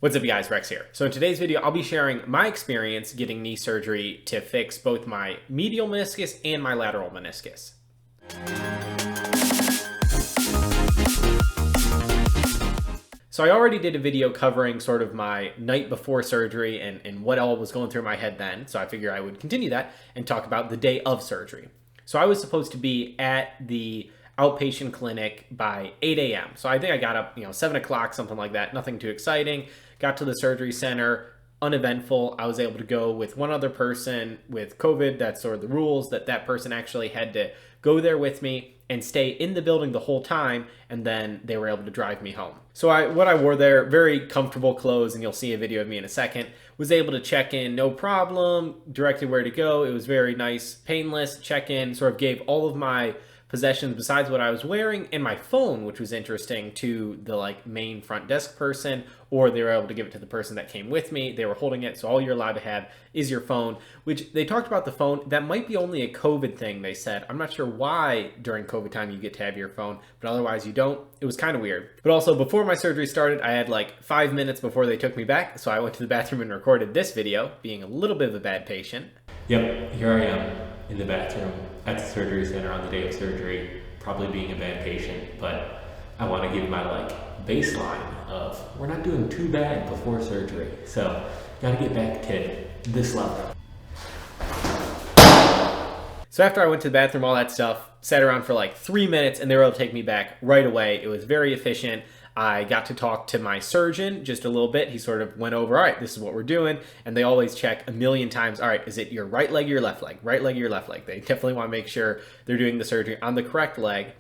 What's up, you guys? Rex here. So in today's video, I'll be sharing my experience getting knee surgery to fix both my medial meniscus and my lateral meniscus. So I already did a video covering sort of my night before surgery and what all was going through my head then. So I figure I would continue that and talk about the day of surgery. So I was supposed to be at the outpatient clinic by 8 a.m. So I think I got up, 7 o'clock, something like that. Nothing too exciting. Got to the surgery center, uneventful. I was able to go with one other person with COVID. That's sort of the rules, that person actually had to go there with me and stay in the building the whole time, and then they were able to drive me home. So what I wore there, very comfortable clothes, and you'll see a video of me in a second, was able to check in, no problem, directed where to go. It was very nice, painless check-in, sort of gave all of my possessions besides what I was wearing and my phone, which was interesting, to the main front desk person, or they were able to give it to the person that came with me. They were holding it, so all you're allowed to have is your phone, which they talked about the phone. That might be only a COVID thing, they said. I'm not sure why during COVID time you get to have your phone, but otherwise you don't. It was kind of weird. But also, before my surgery started, I had 5 minutes before they took me back, so I went to the bathroom and recorded this video, being a little bit of a bad patient. Yep, here I am in the bathroom at the surgery center on the day of surgery, probably being a bad patient, but I want to give my baseline of we're not doing too bad before surgery, so got to get back to this level. So after I went to the bathroom, all that stuff, sat around for 3 minutes, and they were able to take me back right away. It was very efficient. I got to talk to my surgeon just a little bit. He sort of went over, all right, this is what we're doing. And they always check a million times, all right, is it your right leg or your left leg? Right leg or your left leg? They definitely want to make sure they're doing the surgery on the correct leg.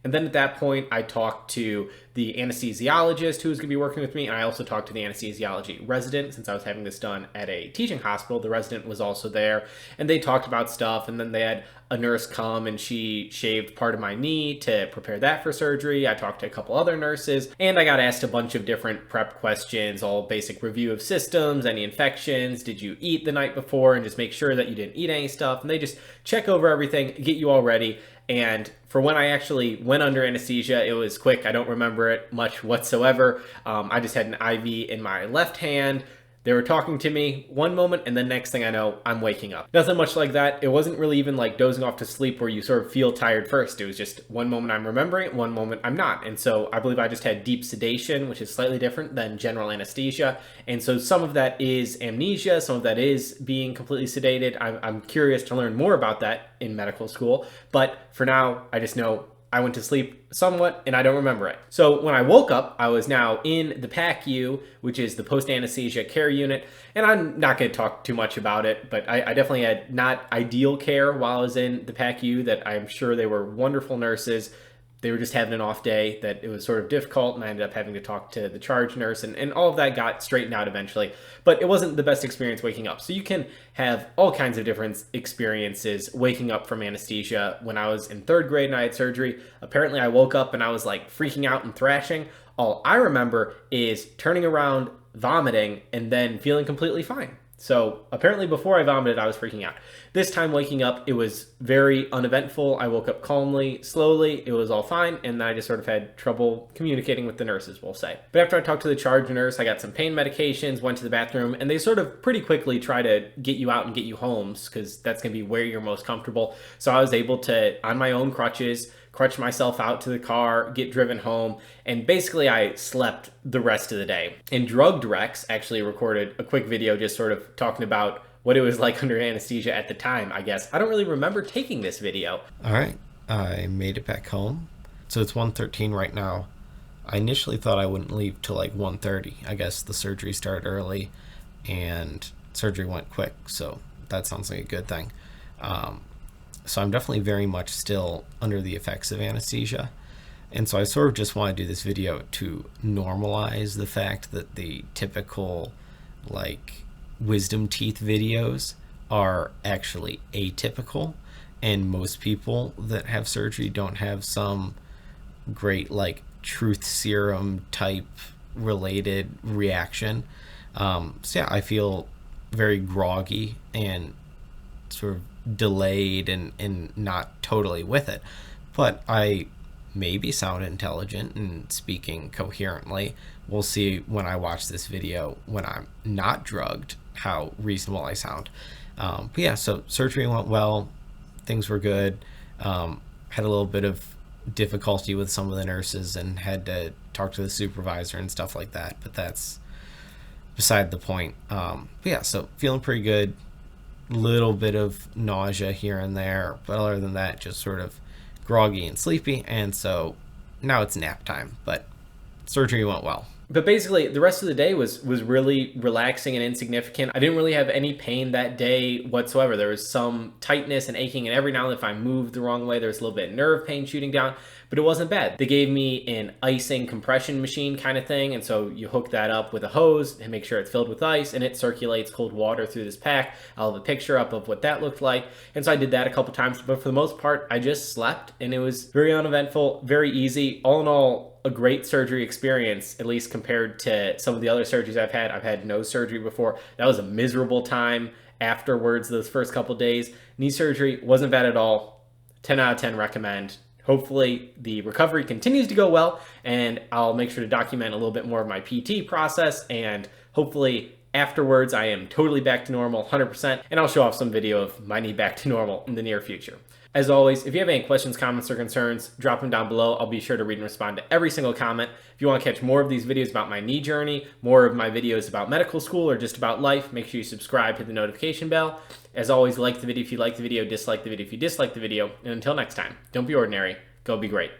And then at that point, I talked to the anesthesiologist who was going to be working with me, and I also talked to the anesthesiology resident since I was having this done at a teaching hospital. The resident was also there, and they talked about stuff, and then they had a nurse come, and she shaved part of my knee to prepare that for surgery. I talked to a couple other nurses, and I got asked a bunch of different prep questions, all basic review of systems, any infections, did you eat the night before, and just make sure that you didn't eat any stuff, and they just check over everything, get you all ready. And for when I actually went under anesthesia, it was quick. I don't remember it much whatsoever. I just had an IV in my left hand. They were talking to me one moment, and the next thing I know, I'm waking up. Nothing much like that. It wasn't really even dozing off to sleep where you sort of feel tired first. It was just one moment I'm remembering, one moment I'm not. And so I believe I just had deep sedation, which is slightly different than general anesthesia. And so some of that is amnesia, some of that is being completely sedated. I'm curious to learn more about that in medical school. But for now, I just know I went to sleep somewhat, and I don't remember it. So when I woke up, I was now in the PACU, which is the post-anesthesia care unit, and I'm not going to talk too much about it, but I definitely had not ideal care while I was in the PACU, that I'm sure they were wonderful nurses. They were just having an off day, that it was sort of difficult, and I ended up having to talk to the charge nurse, and all of that got straightened out eventually. But it wasn't the best experience waking up. So you can have all kinds of different experiences waking up from anesthesia. When I was in 3rd grade and I had surgery, apparently I woke up and I was freaking out and thrashing. All I remember is turning around, vomiting, and then feeling completely fine. So apparently before I vomited, I was freaking out. This time waking up, it was very uneventful. I woke up calmly, slowly. It was all fine. And then I just sort of had trouble communicating with the nurses, we'll say. But after I talked to the charge nurse, I got some pain medications, went to the bathroom, and they sort of pretty quickly try to get you out and get you home, because that's going to be where you're most comfortable. So I was able to, on my own crutches, crutch myself out to the car, get driven home, and basically I slept the rest of the day. And Drugged Rex actually recorded a quick video just sort of talking about what it was like under anesthesia at the time, I guess. I don't really remember taking this video. All right, I made it back home. So it's 1:13 right now. I initially thought I wouldn't leave till 1:30. I guess the surgery started early and surgery went quick, so that sounds like a good thing. So I'm definitely very much still under the effects of anesthesia. And so I sort of just want to do this video to normalize the fact that the typical wisdom teeth videos are actually atypical, and most people that have surgery don't have some great truth serum type related reaction. So yeah, I feel very groggy and sort of delayed and not totally with it, but I maybe sound intelligent and speaking coherently, we'll see when I watch this video when I'm not drugged how reasonable I sound. But yeah, so surgery went well. Things were good. Had a little bit of difficulty with some of the nurses and had to talk to the supervisor and stuff like that. But that's beside the point. But yeah, so feeling pretty good. Little bit of nausea here and there. But other than that, just sort of groggy and sleepy. And so now it's nap time. But surgery went well. But basically, the rest of the day was really relaxing and insignificant. I didn't really have any pain that day whatsoever. There was some tightness and aching, and every now and then if I moved the wrong way, there was a little bit of nerve pain shooting down, but it wasn't bad. They gave me an icing compression machine kind of thing, and so you hook that up with a hose and make sure it's filled with ice, and it circulates cold water through this pack. I'll have a picture up of what that looked like, and so I did that a couple times, but for the most part, I just slept, and it was very uneventful, very easy. All in all, a great surgery experience, at least compared to some of the other surgeries I've had. I've had no surgery before. That was a miserable time afterwards, those first couple days. Knee surgery wasn't bad at all. 10 out of 10 recommend. Hopefully the recovery continues to go well, and I'll make sure to document a little bit more of my PT process, and hopefully afterwards I am totally back to normal, 100%, and I'll show off some video of my knee back to normal in the near future. As always, if you have any questions, comments, or concerns, drop them down below. I'll be sure to read and respond to every single comment. If you want to catch more of these videos about my knee journey, more of my videos about medical school, or just about life, make sure you subscribe, hit the notification bell. As always, like the video if you like the video, dislike the video if you dislike the video, and until next time, don't be ordinary, go be great.